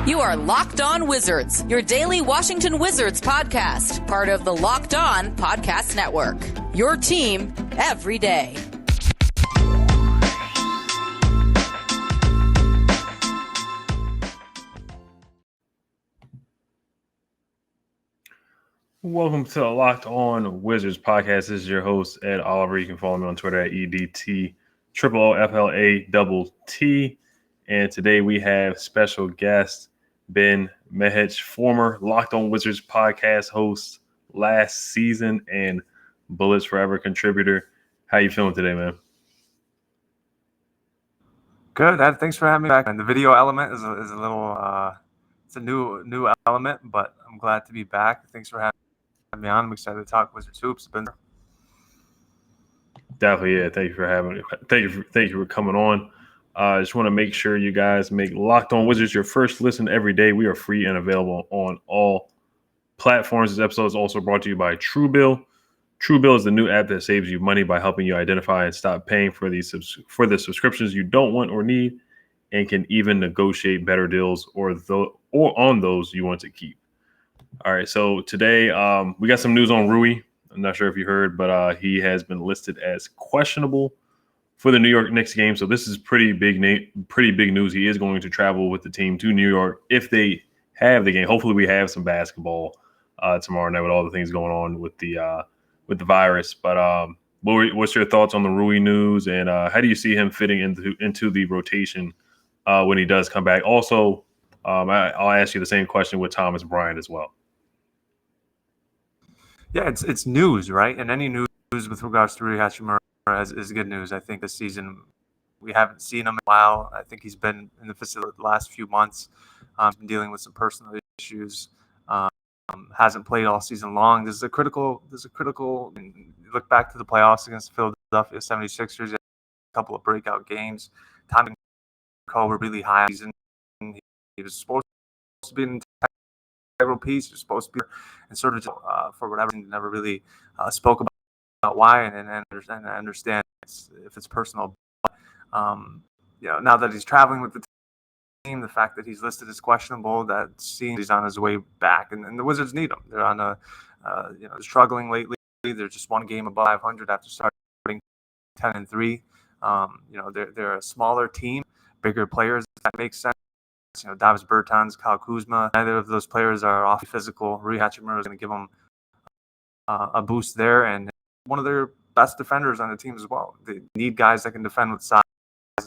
You are Locked On Wizards, your daily Washington Wizards podcast, part of the Locked On Podcast Network. Your team every day. Welcome to the Locked On Wizards podcast. This is your host, Ed Oliver. You can follow me on Twitter at EDTOOFLATT. And today we have special guest Ben Mehic, former Locked On Wizards podcast host last season and Bullets Forever contributor. How you feeling today, man? Good, Ed. Thanks for having me back. And the video element is a little, it's a new element, but I'm glad to be back. Thanks for having me on. I'm excited to talk Wizards hoops. Definitely, yeah. Thank you for having me. Thank you for coming on. I just want to make sure you guys make Locked On Wizards your first listen every day. We are free and available on all platforms. This episode is also brought to you by Truebill. Truebill is the new app that saves you money by helping you identify and stop paying for the subscriptions you don't want or need, and can even negotiate better deals or on those you want to keep. All right, so today we got some news on Rui. I'm not sure if you heard, but he has been listed as questionable for the New York Knicks game. So this is pretty big news. He is going to travel with the team to New York if they have the game. Hopefully, we have some basketball tomorrow night with all the things going on with the virus. But what's your thoughts on the Rui news, and how do you see him fitting into the rotation when he does come back? Also, I'll ask you the same question with Thomas Bryant as well. Yeah, it's news, right? And any news with regards to Rui Hachimura is good news. I think this season we haven't seen him in a while. I think he's been in the facility the last few months, been dealing with some personal issues. Hasn't played all season long. This is a critical. And you look back to the playoffs against the Philadelphia 76ers, a couple of breakout games. Time and Co were really high season. He was supposed to be an integral piece. He was supposed to be, and sort of for whatever reason, never really spoke about why, and I understand if it's personal. But, now that he's traveling with the team, the fact that he's listed as questionable, that seems he's on his way back, and the Wizards need him. They're on struggling lately. They're just one game above 500 after starting 10-3. They're a smaller team, bigger players. If that makes sense. Davis Bertans, Kyle Kuzma, neither of those players are off physical. Rui Hachimura is going to give them a boost there, and one of their best defenders on the team as well. They need guys that can defend with size,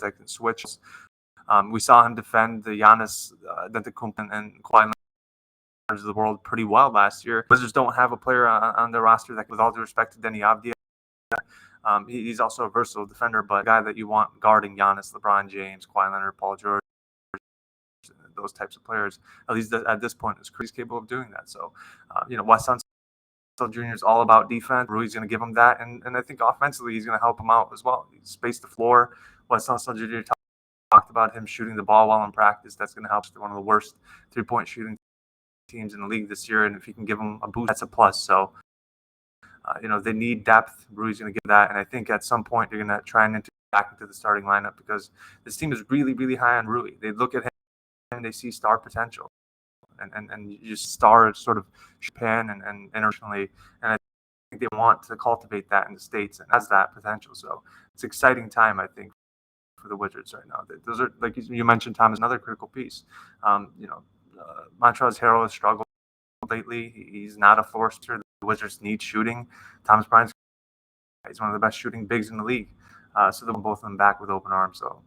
that can switch. We saw him defend the Giannis Antetokounmpo and Kawhi Leonard of the world pretty well last year. Wizards don't have a player on their roster that, with all due respect to Deni Avdija, he's also a versatile defender, but a guy that you want guarding Giannis, LeBron James, Kawhi Leonard, Paul George, those types of players, at least at this point, is capable of doing that. So, Wes Unseld Jr. is all about defense. Rui's going to give him that, and I think offensively he's going to help him out as well. He spaced the floor. Wes Unseld Jr. talked about him shooting the ball well in practice. That's going to help one of the worst three-point shooting teams in the league this year, and if you can give him a boost, that's a plus. So, they need depth. Rui's going to give that, and I think at some point they're going to try and enter back into the starting lineup because this team is really, really high on Rui. They look at him and they see star potential, and you just star sort of Japan and internationally, and I think they want to cultivate that in the States and has that potential. So it's an exciting time, I think, for the Wizards right now. Those are, like you mentioned, Tom, is another critical piece. Montrezl Harrell has struggled lately. He's not a forcer. The Wizards need shooting. Thomas Bryant, he's one of the best shooting bigs in the league. So they'll both of them back with open arms. So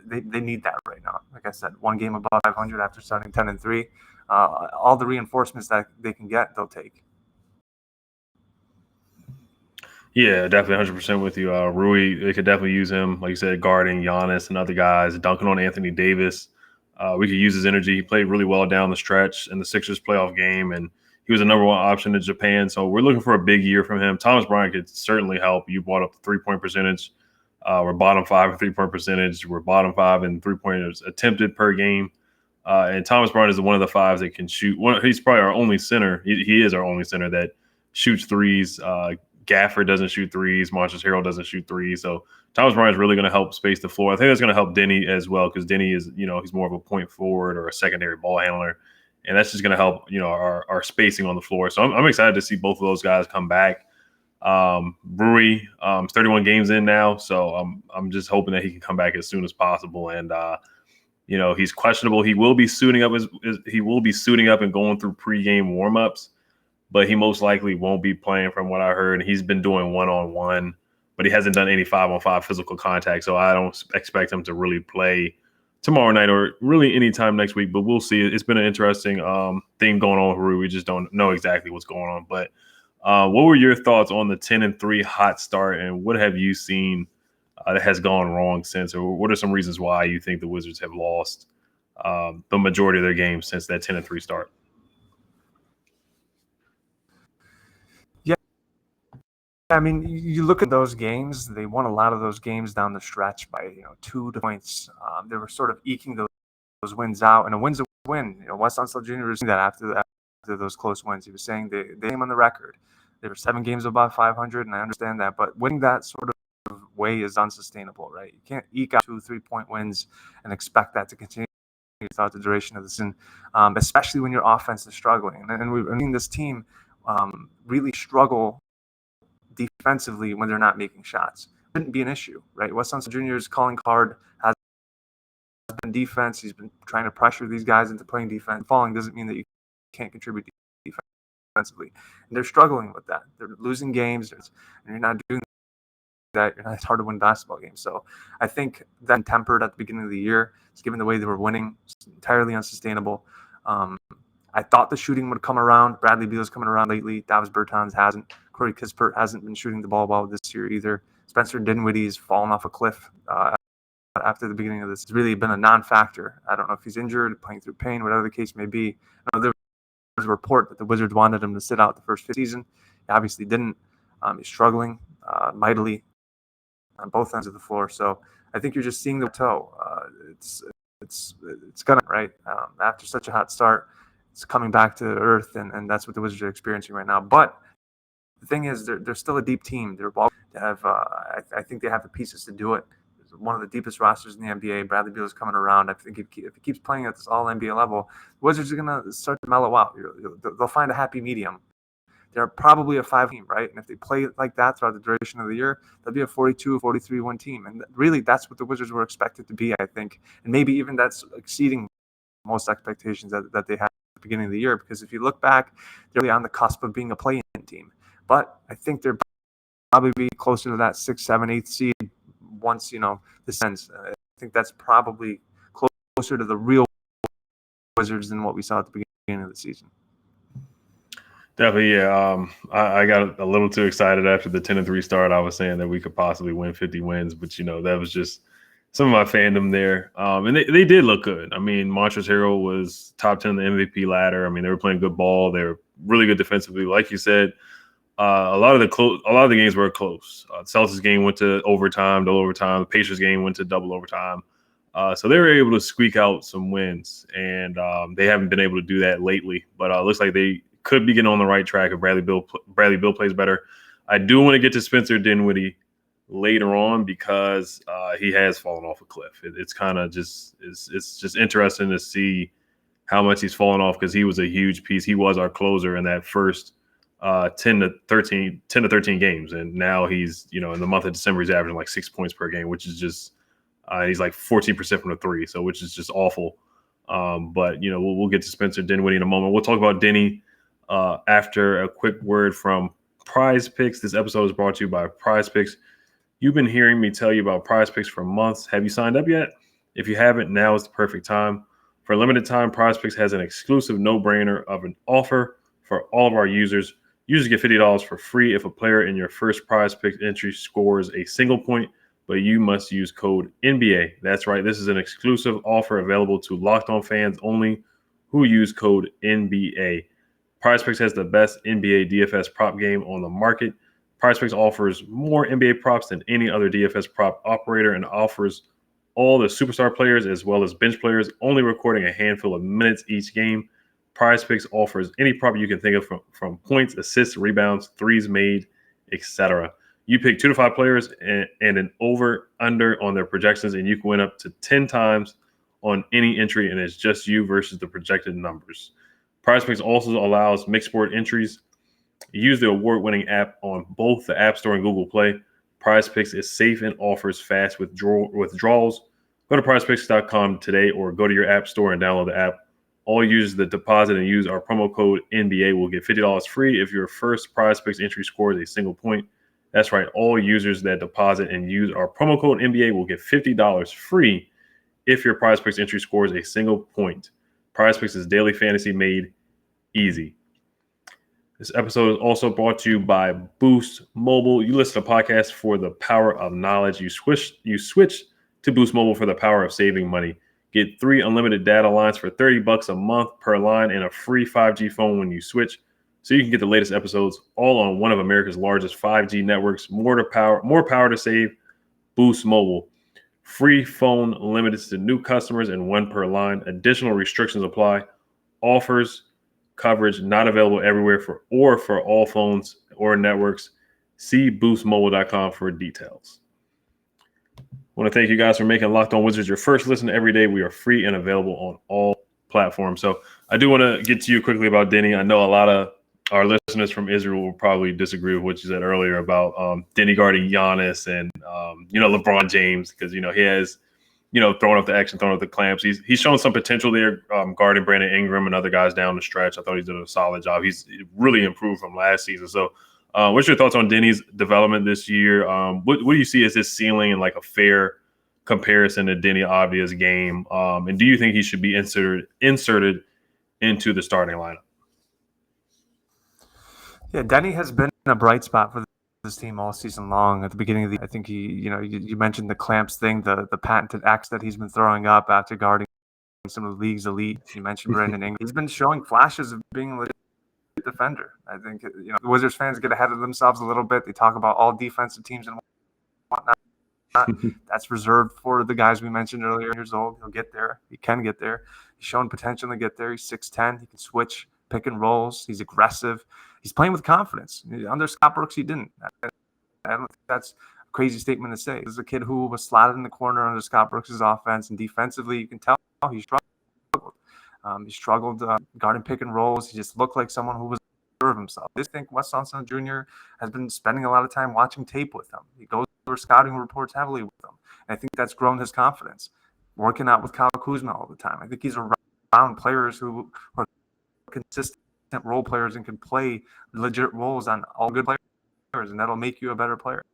they need that right now. Like I said, one game above 500 after starting 10-3. All the reinforcements that they can get, they'll take. Yeah, definitely 100% with you. Rui, they could definitely use him, like you said, guarding Giannis and other guys, dunking on Anthony Davis. We could use his energy. He played really well down the stretch in the Sixers playoff game, and he was the number one option in Japan. So we're looking for a big year from him. Thomas Bryant could certainly help. You brought up the three-point percentage. We're bottom 5 in three-point percentage. We're bottom 5 in three-pointers attempted per game. And Thomas Bryant is one of the fives that can shoot. He's probably our only center. He is our only center that shoots threes, Gafford doesn't shoot threes. Montrezl Harrell doesn't shoot threes. So Thomas Bryant is really going to help space the floor. I think that's going to help Deni as well because Deni is, he's more of a point forward or a secondary ball handler. And that's just going to help, our spacing on the floor. So I'm excited to see both of those guys come back. Rui, 31 games in now. So I'm just hoping that he can come back as soon as possible. And, he's questionable. He will be suiting up and going through pregame warmups, but he most likely won't be playing from what I heard. He's been doing one-on-one, but he hasn't done any 5-on-5 physical contact. So I don't expect him to really play tomorrow night or really anytime next week, but we'll see. It's been an interesting thing going on with Rui. We just don't know exactly what's going on. But what were your thoughts on the 10-3 hot start, and what have you seen that has gone wrong since, or what are some reasons why you think the Wizards have lost the majority of their games since that 10-3 start? Yeah, I mean, you look at those games; they won a lot of those games down the stretch by 2 points. They were sort of eking those wins out, and a win's a win. Wes Unseld Jr. was saying that after those close wins. He was saying they came on the record. They were 7 games above 500, and I understand that, but winning that sort of way is unsustainable, right? You can't eke out 2 3-point wins and expect that to continue throughout the duration of the season, especially when your offense is struggling. And we've seen this team really struggle defensively when they're not making shots. It shouldn't be an issue, right? Wes Unseld Jr.'s calling card has been defense. He's been trying to pressure these guys into playing defense. Falling doesn't mean that you can't contribute defensively. And they're struggling with that. They're losing games, and you're not doing that. It's hard to win basketball games. So I think that tempered at the beginning of the year, given the way they were winning, it's entirely unsustainable. I thought the shooting would come around. Bradley Beal's coming around lately. Davis Bertans hasn't. Corey Kispert hasn't been shooting the ball well this year either. Spencer Dinwiddie's fallen off a cliff after the beginning of this. It's really been a non-factor. I don't know if he's injured, playing through pain, whatever the case may be. There was a report that the Wizards wanted him to sit out the first season. He obviously didn't. He's struggling mightily on both ends of the floor. So I think you're just seeing the toe. It's gonna, right? After such a hot start, it's coming back to earth, and that's what the Wizards are experiencing right now. But the thing is, they're still a deep team. I think they have the pieces to do it. It's one of the deepest rosters in the NBA. Bradley Beal is coming around. I think if he keeps playing at this All-NBA level, the Wizards are going to start to mellow out. They'll find a happy medium. They're probably a 5 team, right? And if they play like that throughout the duration of the year, they'll be a 42, 43-1 team. And really, that's what the Wizards were expected to be, I think. And maybe even that's exceeding most expectations that they had at the beginning of the year. Because if you look back, they're really on the cusp of being a play-in team. But I think they're probably be closer to that 6th, 7th, 8th seed once, this ends. I think that's probably closer to the real Wizards than what we saw at the beginning of the season. Definitely, yeah. I got a little too excited after the 10-3 start. I was saying that we could possibly win 50 wins, but that was just some of my fandom there. And they did look good. I mean, Montrezl Harrell was top 10 on the MVP ladder. I mean, they were playing good ball. They were really good defensively, like you said. A lot of the games were close. Celtics game went to double overtime. The Pacers game went to double overtime. So they were able to squeak out some wins, and they haven't been able to do that lately. But it looks like they could be getting on the right track if Bradley Beal plays better. I do want to get to Spencer Dinwiddie later on because he has fallen off a cliff. It's kind of it's just interesting to see how much he's fallen off because he was a huge piece. He was our closer in that first 10 to 13 games, and now he's in the month of December he's averaging like 6 points per game, which is just he's like 14% from the three, so which is just awful. But we'll get to Spencer Dinwiddie in a moment. We'll talk about Deni after a quick word from Prize Picks. This episode is brought to you by Prize Picks. You've been hearing me tell you about Prize Picks for months. Have you signed up yet? If you haven't, now is the perfect time. For a limited time, Prize Picks has an exclusive no-brainer of an offer for all of our users. Users get $50 for free if a player in your first Prize Picks entry scores a single point, but you must use code NBA. That's right. This is an exclusive offer available to Locked On fans only who use code NBA. Prize Picks has the best NBA DFS prop game on the market. Prize Picks offers more NBA props than any other DFS prop operator and offers all the superstar players as well as bench players, only recording a handful of minutes each game. Prize Picks offers any prop you can think of from points, assists, rebounds, threes made, etc. You pick 2 to 5 players and an over/under on their projections, and you can win up to 10 times on any entry, and it's just you versus the projected numbers. PrizePicks also allows mixed sport entries. Use the award-winning app on both the App Store and Google Play. PrizePicks is safe and offers fast withdrawals. Go to prizepicks.com today or go to your app store and download the app. All users that deposit and use our promo code NBA will get $50 free if your first PrizePicks entry scores a single point. That's right. All users that deposit and use our promo code NBA will get $50 free if your PrizePicks entry scores a single point. PrizePicks is daily fantasy made easy. This episode is also brought to you by Boost Mobile. You listen to podcasts for the power of knowledge. You switch to Boost Mobile for the power of saving money. Get 3 unlimited data lines for $30 a month per line and a free 5G phone when you switch, so you can get the latest episodes all on one of America's largest 5G networks. More power to save. Boost Mobile. Free phone limited to new customers and 1 per line. Additional restrictions apply. Offers coverage not available everywhere for all phones or networks. See boostmobile.com for details. I want to thank you guys for making Locked On Wizards your first listen every day. We are free and available on all platforms. So I do want to get to you quickly about Deni. I know a lot of our listeners from Israel will probably disagree with what you said earlier about Deni guarding Giannis and LeBron James, because he has throwing up the action, throwing up the clamps. He's shown some potential there, guarding Brandon Ingram and other guys down the stretch. I thought he did a solid job. He's really improved from last season. So what's your thoughts on Deni's development this year? What do you see as his ceiling and like a fair comparison to Deni Avdija's game? And do you think he should be inserted into the starting lineup? Yeah, Deni has been a bright spot for this team all season long. At the beginning of I think you mentioned the clamps thing, the patented X that he's been throwing up after guarding some of the league's elite. You mentioned Brandon Ingram. He's been showing flashes of being a legit defender. I think the Wizards fans get ahead of themselves a little bit. They talk about all defensive teams and whatnot. That's reserved for the guys we mentioned earlier. Years old, he'll get there. He can get there. He's shown potential to get there. He's 6'10". He can switch pick and rolls. He's aggressive. He's playing with confidence. Under Scott Brooks, he didn't. I don't think that's a crazy statement to say. This is a kid who was slotted in the corner under Scott Brooks' offense, and defensively, you can tell he struggled. He struggled guarding pick and rolls. He just looked like someone who was sure of himself. I think Wes Johnson Jr. has been spending a lot of time watching tape with him. He goes over scouting reports heavily with him. And I think that's grown his confidence. Working out with Kyle Kuzma all the time. I think he's around players who are consistent role players and can play legit roles on all good players, and that'll make you a better player.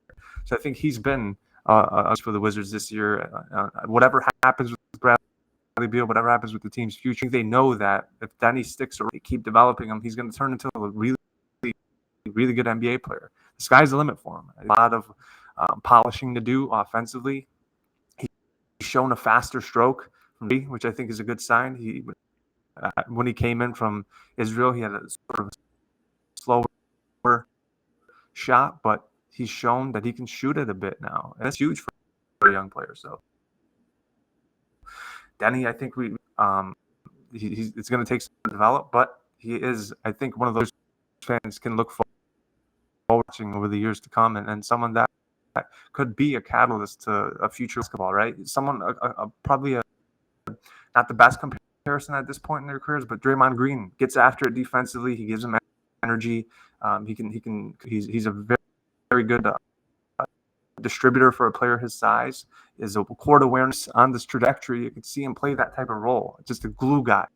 So I think he's been for the Wizards this year. Whatever happens with Bradley Beal, whatever happens with the team's future, they know that if Deni sticks or they keep developing him, he's going to turn into a really, really good NBA player. The sky's the limit for him. A lot of polishing to do offensively. He's shown a faster stroke, which I think is a good sign. When he came in from Israel, he had a sort of slower shot, but he's shown that he can shoot it a bit now. And that's huge for a young player. So Deni, I think it's going to take some to develop, but he is, I think, one of those fans can look forward to over the years to come, and someone that could be a catalyst to a future basketball, right? Someone probably not the best comparison at this point in their careers, but Draymond Green gets after it defensively. He gives them energy. He's a very, very good distributor for a player his size. Is a court awareness on this trajectory. You can see him play that type of role. Just a glue guy.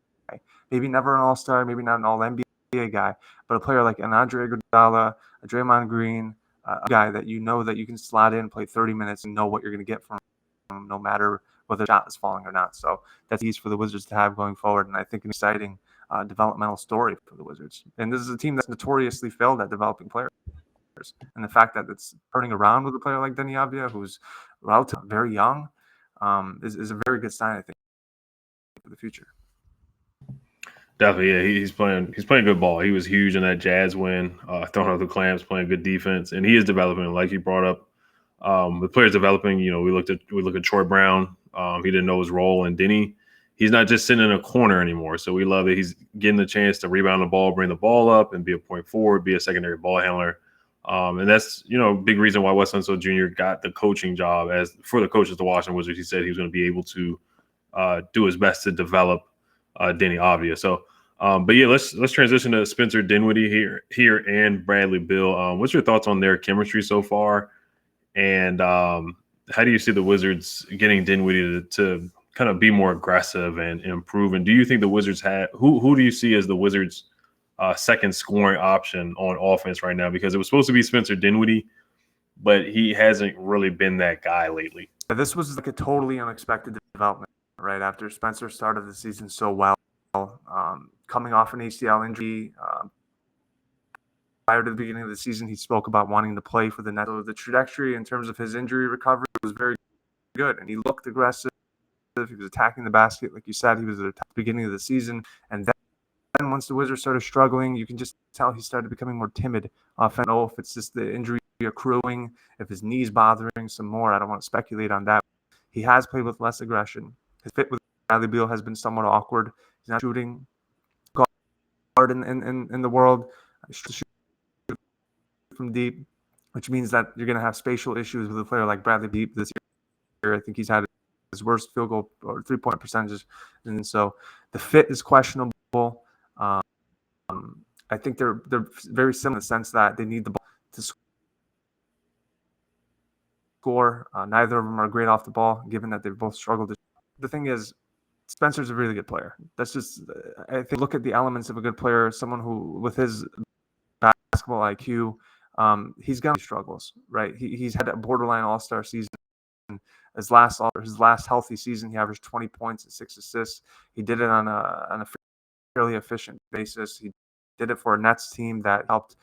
Maybe never an all-star, maybe not an all-NBA guy, but a player like an Andre Iguodala, a Draymond Green, a guy that you know that you can slot in, play 30 minutes, and know what you're going to get from him, no matter whether the shot is falling or not. So that's easy for the Wizards to have going forward, and I think an exciting developmental story for the Wizards. And this is a team that's notoriously failed at developing players. And the fact that it's turning around with a player like Deni Avdija, who's relatively very young, is a very good sign, I think, for the future. Definitely, yeah. He's playing good ball. He was huge in that Jazz win, throwing out the clamps, playing good defense, and he is developing, like you brought up. The players developing. We look at Troy Brown. He didn't know his role, and Deni, he's not just sitting in a corner anymore. So we love that he's getting the chance to rebound the ball, bring the ball up, and be a point forward, be a secondary ball handler. And that's, big reason why Wes Unseld Jr. got the coaching job for the coaches of the Washington Wizards. He said he was going to be able to do his best to develop Deni Avdija. So, but yeah, let's transition to Spencer Dinwiddie here and Bradley Beal. What's your thoughts on their chemistry so far? And how do you see the Wizards getting Dinwiddie to kind of be more aggressive and improve? And do you think the Wizards who do you see as the Wizards' second scoring option on offense right now? Because it was supposed to be Spencer Dinwiddie, but he hasn't really been that guy lately. This was like a totally unexpected development, right? After Spencer started the season so well, coming off an ACL injury. Prior to the beginning of the season, he spoke about wanting to play for the Nets. So the trajectory in terms of his injury recovery was very good, and he looked aggressive. He was attacking the basket, like you said. He was at the beginning of the season, and then once the Wizards started struggling, you can just tell he started becoming more timid. I don't know if it's just the injury accruing, if his knee's bothering some more. I don't want to speculate on that. He has played with less aggression. His fit with Bradley Beal has been somewhat awkward. He's not shooting guard in the world. From deep, which means that you're going to have spatial issues with a player like Bradley Beal this year. I think he's had his worst field goal or 3-point percentages, and so the fit is questionable. I think they're very similar in the sense that they need the ball to score. Neither of them are great off the ball, given that they've both struggled. The thing is, Spencer's a really good player. That's just, I think, look at the elements of a good player, someone who, with his basketball IQ, he's got struggles, right? He's had a borderline all-star season. His last healthy season, he averaged 20 points and 6 assists. He did it on a fairly efficient basis. He did it for a Nets team that helped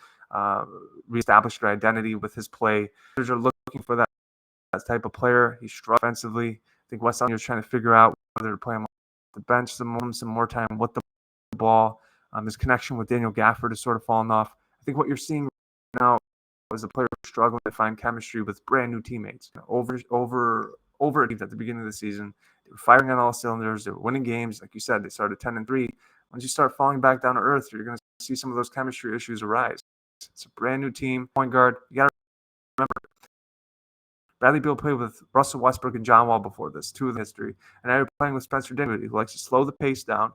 reestablish their identity with his play. They're looking for that type of player. He struggled offensively. I think Wes Unseld was trying to figure out whether to play him on the bench some more time with the ball. His connection with Daniel Gafford is sort of fallen off. I think what you're seeing now is a player struggling to find chemistry with brand new teammates. Overachieved at the beginning of the season. They were firing on all cylinders. They were winning games. Like you said, they started 10-3. Once you start falling back down to earth, you're going to see some of those chemistry issues arise. It's a brand new team. Point guard. You got to remember, Bradley Beal played with Russell Westbrook and John Wall before this, two of the history. And now you're playing with Spencer Dinwiddie, who likes to slow the pace down,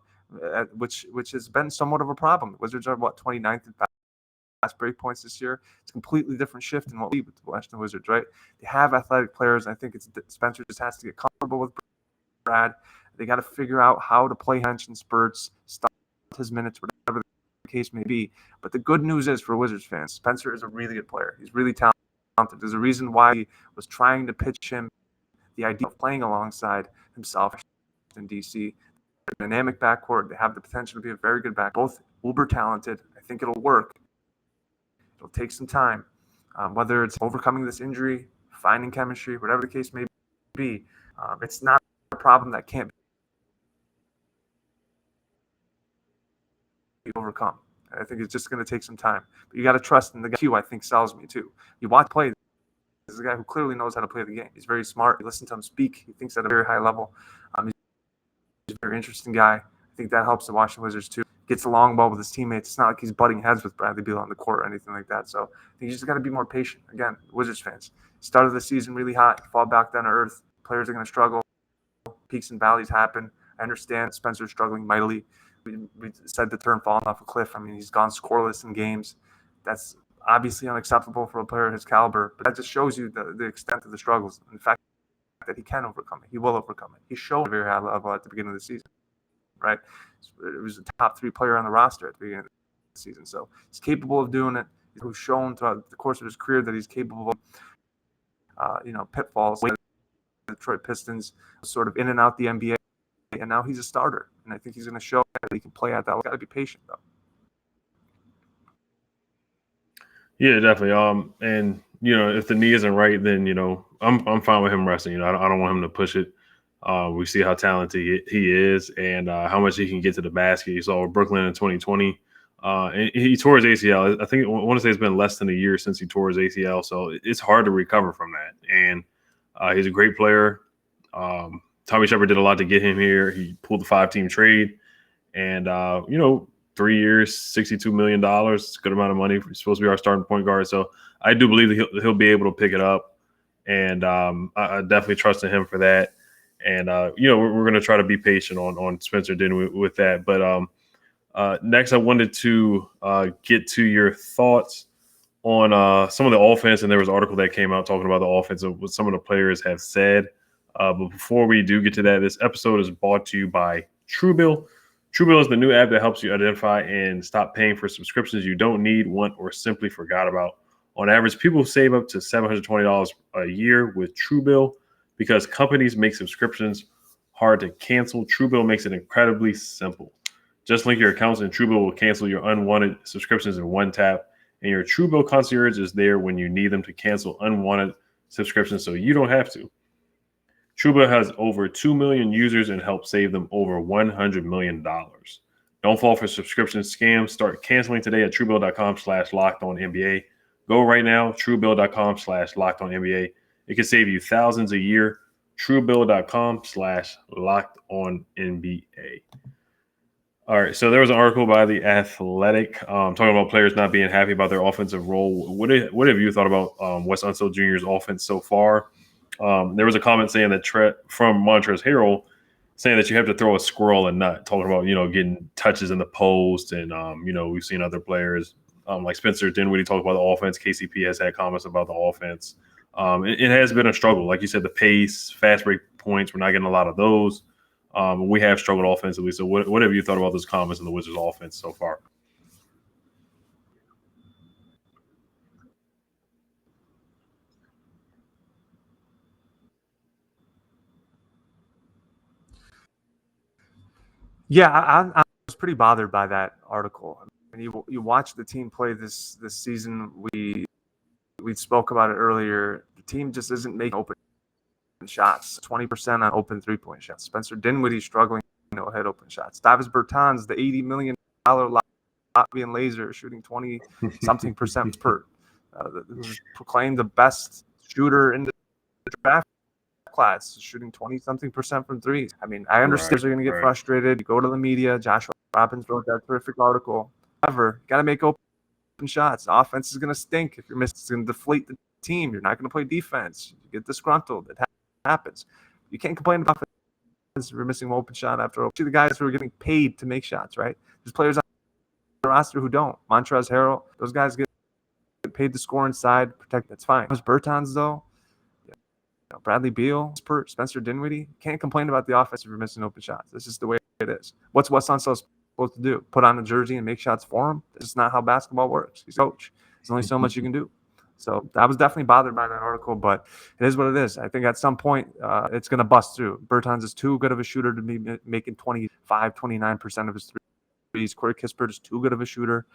which has been somewhat of a problem. The Wizards are, 29th in fast break points this year. It's a completely different shift than what we with the Washington Wizards, right? They have athletic players. I think Spencer just has to get comfortable with Brad. They got to figure out how to play hench in spurts, start his minutes, whatever the case may be. But the good news is for Wizards fans, Spencer is a really good player. He's really talented. There's a reason why he was trying to pitch him the idea of playing alongside himself in DC. Dynamic backcourt. They have the potential to be a very good back. Both uber talented. I think it'll work. It'll take some time. Whether it's overcoming this injury, finding chemistry, whatever the case may be, it's not a problem that can't be overcome. I think it's just going to take some time. But you got to trust in the guy. Q, I think, sells me too. You watch play. This is a guy who clearly knows how to play the game. He's very smart. You listen to him speak. He thinks at a very high level. He's a very interesting guy. I think that helps the Washington Wizards too. Gets along well with his teammates. It's not like he's butting heads with Bradley Beal on the court or anything like that. So I think you just got to be more patient. Again, Wizards fans, started the season really hot, fall back down to earth. Players are going to struggle. Peaks and valleys happen. I understand Spencer's struggling mightily. We said the term falling off a cliff. I mean, he's gone scoreless in games. That's obviously unacceptable for a player of his caliber, but that just shows you the extent of the struggles and the fact that he can overcome it. He will overcome it. He showed a very high level at the beginning of the season, right? It was a top 3 player on the roster at the beginning of the season. So he's capable of doing it. He's shown throughout the course of his career that he's capable of, pitfalls. The Detroit Pistons sort of in and out the NBA, and now he's a starter. And I think he's going to show that he can play at that level. Got to be patient, though. Yeah, definitely. And if the knee isn't right, then I'm fine with him resting. I don't want him to push it. We see how talented he is and how much he can get to the basket. You saw with Brooklyn in 2020, and he tore his ACL. I think I want to say it's been less than a year since he tore his ACL, so it's hard to recover from that. And he's a great player. Tommy Shepard did a lot to get him here. He pulled the 5-team trade, and 3 years, $62 million. It's a good amount of money. He's supposed to be our starting point guard. So I do believe that he'll be able to pick it up. And I definitely trust in him for that. And, we're going to try to be patient on Spencer Dinwiddie with that. But next, I wanted to get to your thoughts on some of the offense. And there was an article that came out talking about the offense of what some of the players have said. But before we do get to that, this episode is brought to you by Truebill. Truebill is the new app that helps you identify and stop paying for subscriptions you don't need, want, or simply forgot about. On average, people save up to $720 a year with Truebill because companies make subscriptions hard to cancel. Truebill makes it incredibly simple. Just link your accounts and Truebill will cancel your unwanted subscriptions in one tap. And your Truebill concierge is there when you need them to cancel unwanted subscriptions so you don't have to. Truebill has over 2 million users and helps save them over $100 million. Don't fall for subscription scams. Start canceling today at truebill.com/lockedonnba. Go right now, truebill.com/lockedonnba. It can save you thousands a year. Truebill.com/lockedonnba. All right, so there was an article by The Athletic talking about players not being happy about their offensive role. What have you thought about Wes Unseld Jr.'s offense so far? There was a comment saying that from Montrezl Harrell saying that you have to throw a squirrel a nut, talking about, getting touches in the post. And, we've seen other players like Spencer Dinwiddie talk about the offense. KCP has had comments about the offense. It has been a struggle. Like you said, the pace, fast break points, we're not getting a lot of those. We have struggled offensively. So what have you thought about those comments in the Wizards offense so far? Yeah, I was pretty bothered by that article. I mean, you watch the team play this season. We spoke about it earlier. The team just isn't making open shots. 20% on open 3-point shots. Spencer Dinwiddie struggling to hit open shots. Davis Bertans, the $80 million Latvian laser, shooting 20-something% per. Who's proclaimed the best shooter in the draft class, shooting 20-something% from threes. I mean, I understand they're going to get frustrated. You go to the media. Joshua Robbins wrote that terrific article. However, you got to make open shots. The offense is going to stink if you're missing. It's going to deflate the team. You're not going to play defense. You get disgruntled. It happens. You can't complain about offense if you're missing an open shot after. See the guys who are getting paid to make shots, right? There's players on the roster who don't. Montrezl Harrell, those guys get paid to score inside, protect. That's fine. Those Bertans, though, Bradley Beal, Spencer Dinwiddie, can't complain about the offense if you're missing open shots. This is the way it is. What's Wes Unseld supposed to do? Put on a jersey and make shots for him? This is not how basketball works. He's a coach. There's only so much you can do. So I was definitely bothered by that article, but it is what it is. I think at some point it's going to bust through. Bertans is too good of a shooter to be making 29% of his threes. Corey Kispert is too good of a shooter.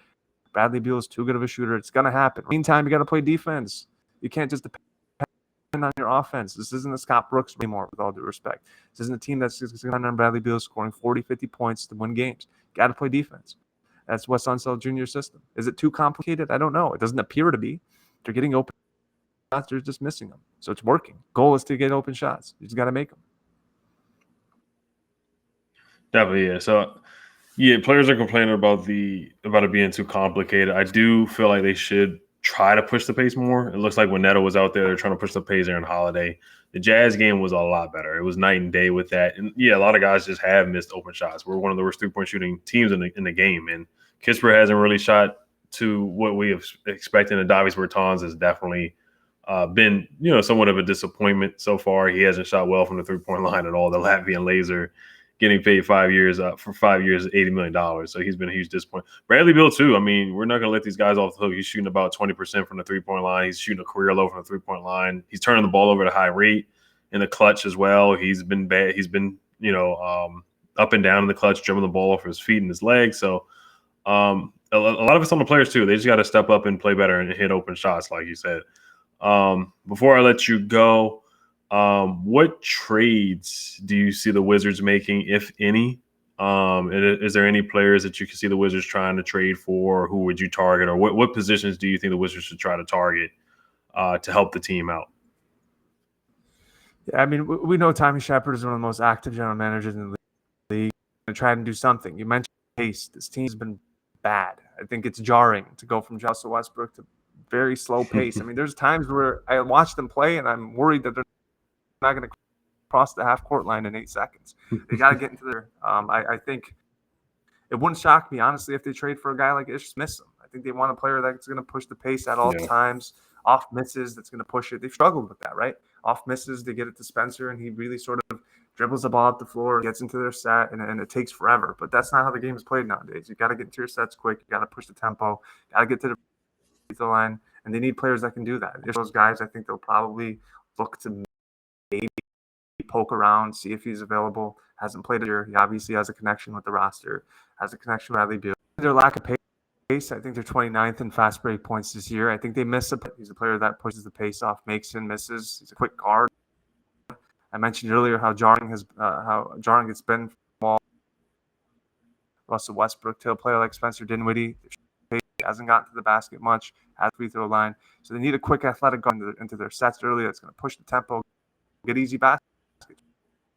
Bradley Beal is too good of a shooter. It's going to happen. Meantime, you got to play defense. You can't just depend on your offense. This isn't a Scott Brooks anymore, with all due respect. This isn't a team that's just going on Bradley Beal scoring 40, 50 points to win games. Got to play defense. That's Wes Unseld Jr.'s system. Is it too complicated? I don't know. It doesn't appear to be. They're getting open shots. They're just missing them. So it's working. Goal is to get open shots. You just got to make them. Definitely, yeah. So, yeah, players are complaining about it being too complicated. I do feel like they should try to push the pace more. It looks like when Neto was out there, they're trying to push the pace there in Holiday. The Jazz game was a lot better. It was night and day with that. And, yeah, a lot of guys just have missed open shots. We're one of the worst three-point shooting teams in the game. And Kispert hasn't really shot to what we have expected. And Davis Bertans has definitely been, somewhat of a disappointment so far. He hasn't shot well from the three-point line at all. The Latvian laser getting paid 5 years for 5 years, $80 million. So he's been a huge disappointment. Bradley Beal, too. I mean, we're not going to let these guys off the hook. He's shooting about 20% from the three-point line. He's shooting a career low from the three-point line. He's turning the ball over at a high rate in the clutch as well. He's been bad. He's been, up and down in the clutch, dribbling the ball off his feet and his legs. So a lot of it's on the players, too. They just got to step up and play better and hit open shots, like you said. Before I let you go, what trades do you see the Wizards making, if any? Is there any players that you can see the Wizards trying to trade for? Or who would you target? Or what positions do you think the Wizards should try to target to help the team out? Yeah, I mean, we know Tommy Shepard is one of the most active general managers in the league. Going to try and do something. You mentioned pace. This team's been bad. I think it's jarring to go from Russell Westbrook to very slow pace. I mean, there's times where I watch them play and I'm worried that they're not going to cross the half court line in 8 seconds. They got to get into their. I think it wouldn't shock me, honestly, if they trade for a guy like Ish Smith. I think they want a player that's going to push the pace at all times. Off misses, that's going to push it. They've struggled with that, right? Off misses, they get it to Spencer, and he really sort of dribbles the ball up the floor, gets into their set, and it takes forever. But that's not how the game is played nowadays. You got to get into your sets quick. You got to push the tempo. Got to get to the free throw line, and they need players that can do that. If those guys, I think they'll probably look to maybe poke around, see if he's available. Hasn't played a year. He obviously has a connection with the roster, has a connection with Bradley Beal. Their lack of pace. I think they're 29th in fast break points this year. I think they miss a. He's a player that pushes the pace off, makes and misses. He's a quick guard. I mentioned earlier how jarring it's been from Russell Westbrook to a player like Spencer Dinwiddie. He hasn't gotten to the basket much at the free throw line, so they need a quick athletic guard into their sets early that's going to push the tempo, get easy baskets.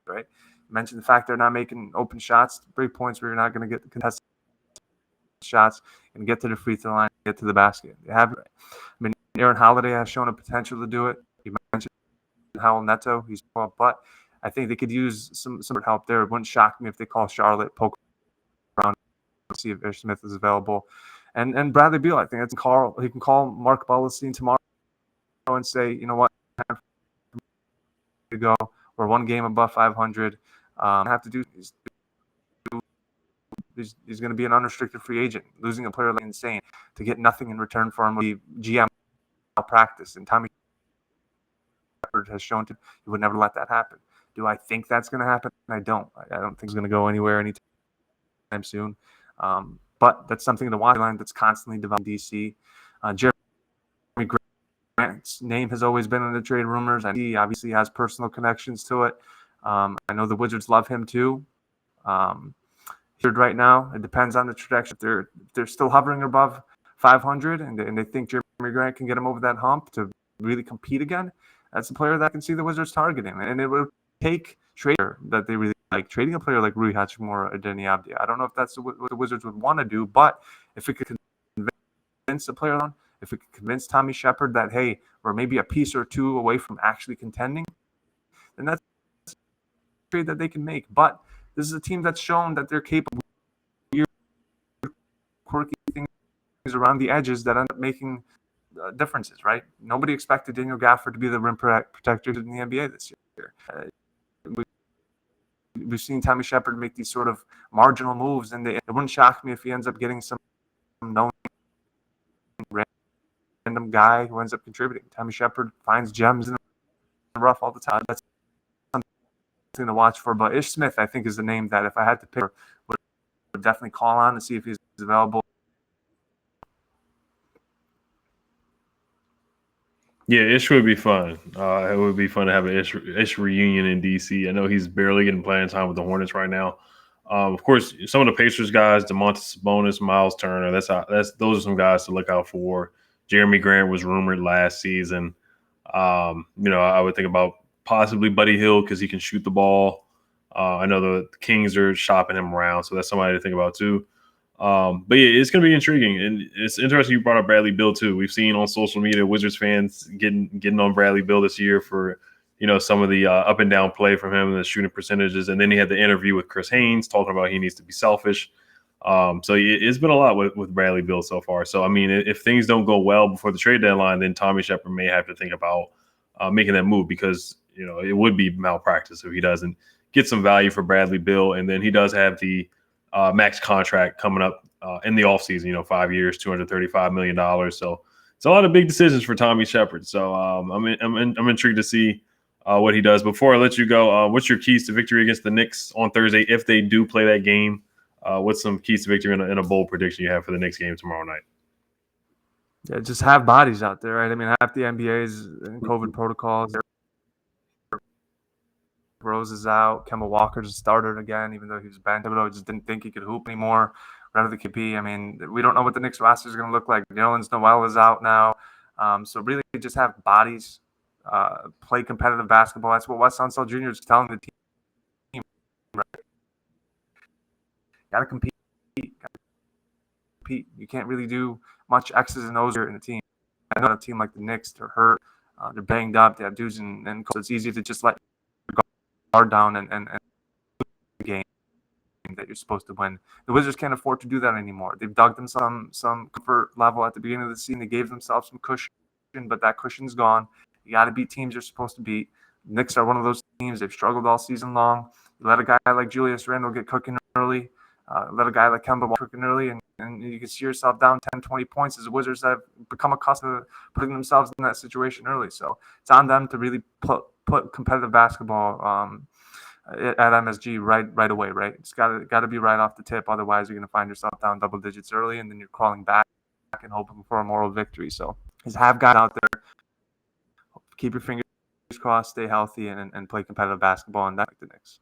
Right? I mentioned the fact they're not making open shots, break points where you're not going to get the contested shots and get to the free throw line, get to the basket. They have, Aaron Holiday has shown a potential to do it. You mentioned Howell Neto, but I think they could use some help there. It wouldn't shock me if they call Charlotte, poke around, see if Ish Smith is available, and Bradley Beal. I think he can call Mark Ballestein tomorrow and say, you know what, time to go. We're one game above 500. Have to do. He's going to be an unrestricted free agent. Losing a player like insane to get nothing in return for him would be GM practice. And Tommy Shepard has shown he would never let that happen. Do I think that's going to happen? I don't. I don't think he's going to go anywhere anytime soon. But that's something to watch. Line that's constantly developing DC. Jeremy Grant's name has always been in the trade rumors, and he obviously has personal connections to it. I know the Wizards love him too. Right now, it depends on the trajectory. If they're still hovering above 500 and they think Jeremy Grant can get him over that hump to really compete again, that's a player that I can see the Wizards targeting. And it would take trader that they really like, trading a player like Rui Hachimura or Deni Avdija. I don't know if that's what the Wizards would want to do, but if it could convince a player, if it could convince Tommy Shepard that, hey, we're maybe a piece or two away from actually contending, then that's a trade that they can make. But this is a team that's shown that they're capable of weird, quirky things around the edges that end up making differences, right? Nobody expected Daniel Gafford to be the rim protector in the NBA this year. We've seen Tommy Shepard make these sort of marginal moves, and it wouldn't shock me if he ends up getting some known random guy who ends up contributing. Tommy Shepard finds gems in the rough all the time. That's to watch for, but Ish Smith, I think, is the name that if I had to pick, would definitely call on to see if he's available. Yeah, Ish would be fun. It would be fun to have an Ish reunion in DC. I know he's barely getting playing time with the Hornets right now. Of course, some of the Pacers guys, DeMontis Sabonis, Miles Turner. Those are some guys to look out for. Jeremy Grant was rumored last season. I would think about possibly Buddy Hield because he can shoot the ball. I know the Kings are shopping him around, so that's somebody to think about too. But yeah, it's going to be intriguing, and it's interesting you brought up Bradley Beal too. We've seen on social media Wizards fans getting on Bradley Beal this year for some of the up and down play from him and the shooting percentages, and then he had the interview with Chris Haynes talking about he needs to be selfish. So it's been a lot with Bradley Beal so far. So I mean, if things don't go well before the trade deadline, then Tommy Shepard may have to think about making that move because it would be malpractice if he doesn't get some value for Bradley Beal. And then he does have the max contract coming up in the offseason, 5 years, $235 million. So it's a lot of big decisions for Tommy Shepard. So I'm intrigued to see what he does. Before I let you go, what's your keys to victory against the Knicks on Thursday if they do play that game? What's some keys to victory in a bold prediction you have for the Knicks game tomorrow night? Yeah, just have bodies out there, right? I mean, half the NBA's in COVID protocols. Rose is out. Kemba Walker just started again, even though he was banned. Thibodeau just didn't think he could hoop anymore. Whatever the could be. I mean, we don't know what the Knicks roster is going to look like. Nerlens Noel is out now. So really just have bodies, play competitive basketball. That's what Wes Unseld Jr. is telling the team. Right? Got to compete compete. You can't really do much X's and O's in the team. I know a team like the Knicks, they're hurt, they're banged up, they have dudes and so it's easy to just let your guard down and the game that you're supposed to win. The Wizards can't afford to do that anymore. They've dug them some comfort level at the beginning of the season. They gave themselves some cushion, but that cushion's gone. You got to beat teams you're supposed to beat. Knicks are one of those teams. They've struggled all season long. You let a guy like Julius Randle get cooking early. Let a guy like Kemba Walker cooking early, and you can see yourself down 10, 20 points as the Wizards have become accustomed to putting themselves in that situation early. So it's on them to really put competitive basketball at MSG right away, right? It's got to be right off the tip. Otherwise, you're going to find yourself down double digits early, and then you're crawling back and hoping for a moral victory. So just have guys out there. Keep your fingers crossed, stay healthy, and play competitive basketball, and that's the Knicks.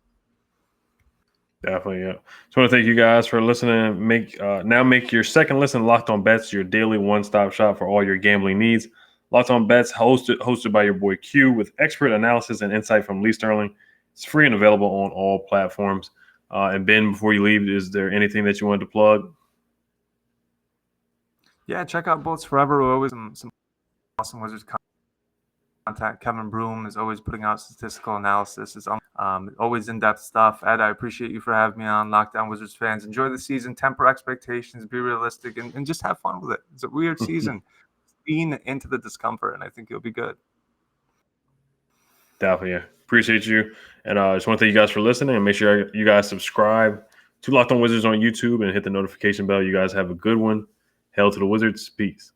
Definitely, yeah. Just want to thank you guys for listening. Make your second listen Locked On Bets your daily one-stop shop for all your gambling needs. Locked On Bets, hosted by your boy Q, with expert analysis and insight from Lee Sterling. It's free and available on all platforms. And Ben, before you leave, is there anything that you wanted to plug? Yeah, check out Bullets Forever. We're always some awesome Wizards content. Kevin Broom is always putting out statistical analysis. It's always in-depth stuff. Ed, I appreciate you for having me on. Lockdown Wizards fans, enjoy the season, temper expectations, be realistic, and just have fun with it. It's a weird season. Lean into the discomfort, and I think you'll be good. Definitely, yeah. Appreciate you. And I just want to thank you guys for listening, and make sure you guys subscribe to Locked On Wizards on YouTube and hit the notification bell. You guys have a good one. Hail to the Wizards. Peace.